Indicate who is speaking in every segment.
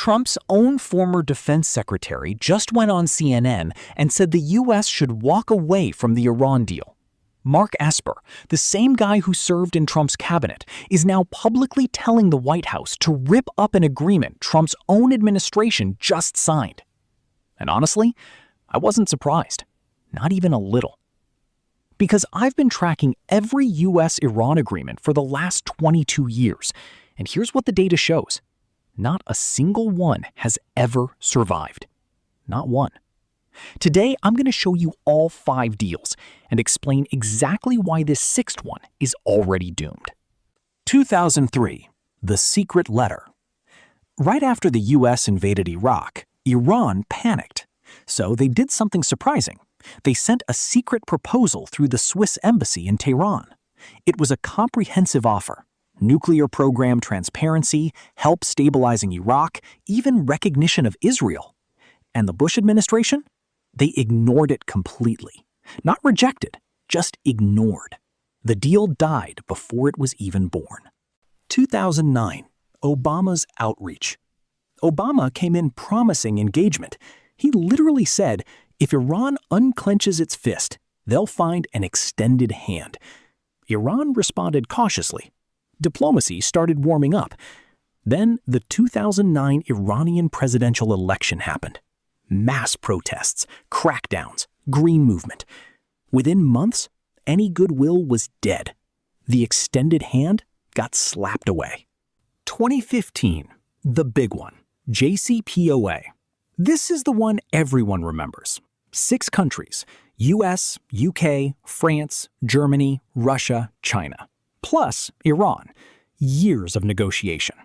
Speaker 1: Trump's own former defense secretary just went on CNN and said the U.S. should walk away from the Iran deal. Mark Esper, the same guy who served in Trump's cabinet, is now publicly telling the White House to rip up an agreement Trump's own administration just signed. And honestly, I wasn't surprised. Not even a little. Because I've been tracking every U.S.-Iran agreement for the last 22 years, and here's what the data shows. Not a single one has ever survived. Not one. Today, I'm going to show you all 5 deals and explain exactly why this 6th one is already doomed. 2003, the secret letter. Right after the U.S. invaded Iraq, Iran panicked. So they did something surprising. They sent a secret proposal through the Swiss embassy in Tehran. It was a comprehensive offer. Nuclear program transparency, help stabilizing Iraq, even recognition of Israel. And the Bush administration? They ignored it completely. Not rejected, just ignored. The deal died before it was even born. 2009, Obama's outreach. Obama came in promising engagement. He literally said, if Iran unclenches its fist, they'll find an extended hand. Iran responded cautiously. Diplomacy started warming up. Then the 2009 Iranian presidential election happened. Mass protests, crackdowns, green movement. Within months, any goodwill was dead. The extended hand got slapped away. 2015, the big one, JCPOA. This is the one everyone remembers. 6 countries, US, UK, France, Germany, Russia, China. Plus Iran. Years of negotiation.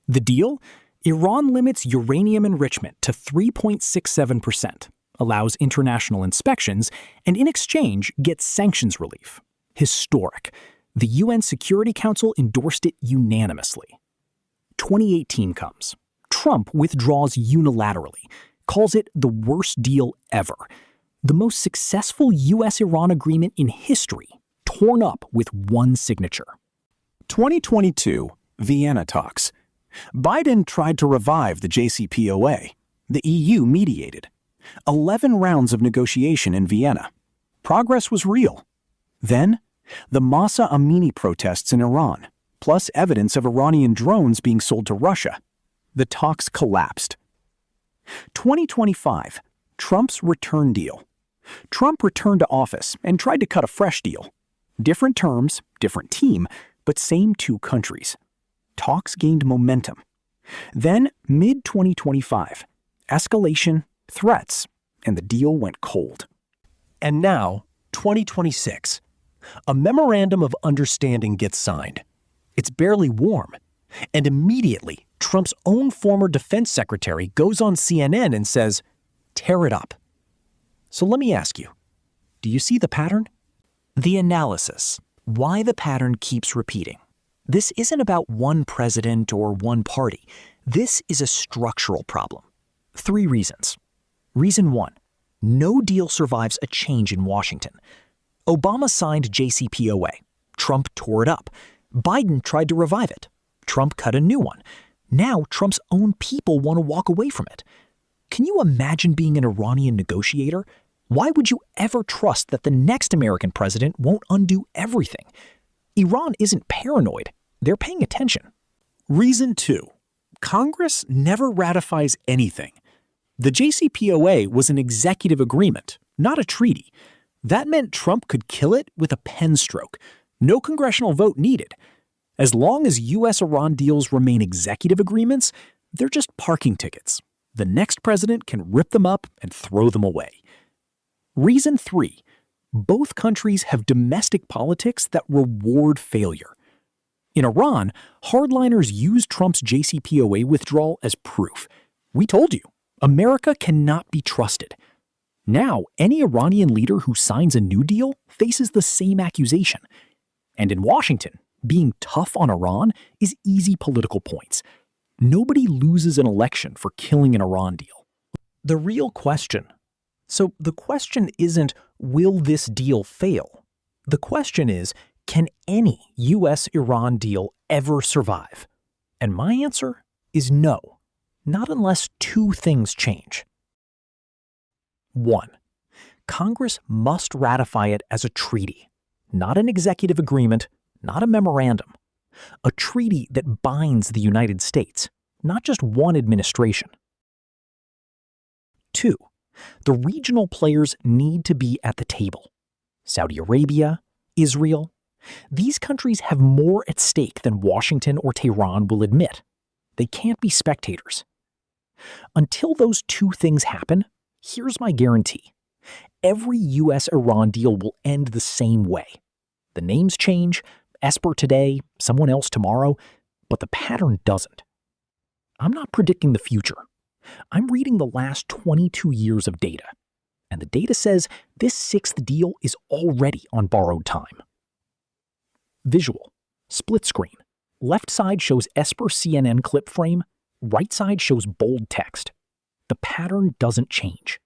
Speaker 1: The deal? Iran limits uranium enrichment to 3.67%, allows international inspections, and in exchange gets sanctions relief. Historic. The UN Security Council endorsed it unanimously. 2018 comes. Trump withdraws unilaterally, calls it the worst deal ever. The most successful US-Iran agreement in history, torn up with one signature. 2022, Vienna talks. Biden tried to revive the JCPOA. The EU mediated. 11 rounds of negotiation in Vienna. Progress was real. Then, the Masa Amini protests in Iran, plus evidence of Iranian drones being sold to Russia. The talks collapsed. 2025, Trump's return deal. Trump returned to office and tried to cut a fresh deal. Different terms, different team, but same 2 countries. Talks gained momentum. Then, mid-2025, escalation, threats, and the deal went cold. And now, 2026. A memorandum of understanding gets signed. It's barely warm. And immediately, Trump's own former defense secretary goes on CNN and says, tear it up. So let me ask you, do you see the pattern? The analysis. Why the pattern keeps repeating. This isn't about one president or one party. This is a structural problem. 3 reasons. Reason 1. No deal survives a change in Washington. Obama signed JCPOA. Trump tore it up. Biden tried to revive it. Trump cut a new one. Now Trump's own people want to walk away from it. Can you imagine being an Iranian negotiator? Why would you ever trust that the next American president won't undo everything? Iran isn't paranoid. They're paying attention. Reason 2. Congress never ratifies anything. The JCPOA was an executive agreement, not a treaty. That meant Trump could kill it with a pen stroke. No congressional vote needed. As long as U.S.-Iran deals remain executive agreements, they're just parking tickets. The next president can rip them up and throw them away. Reason 3. Both countries have domestic politics that reward failure. In Iran, hardliners used Trump's JCPOA withdrawal as proof. We told you, America cannot be trusted. Now, any Iranian leader who signs a new deal faces the same accusation. And in Washington, being tough on Iran is easy political points. Nobody loses an election for killing an Iran deal. The real question. So the question isn't, will this deal fail? The question is, can any U.S.-Iran deal ever survive? And my answer is no. Not unless two things change. 1. Congress must ratify it as a treaty, not an executive agreement, not a memorandum. A treaty that binds the United States, not just one administration. 2. The regional players need to be at the table. Saudi Arabia, Israel. These countries have more at stake than Washington or Tehran will admit. They can't be spectators. Until those two things happen, here's my guarantee. Every U.S.-Iran deal will end the same way. The names change, Esper today, someone else tomorrow, but the pattern doesn't. I'm not predicting the future. I'm reading the last 22 years of data, and the data says this sixth deal is already on borrowed time. Visual. Split screen. Left side shows Esper CNN clip frame, right side shows bold text. The pattern doesn't change.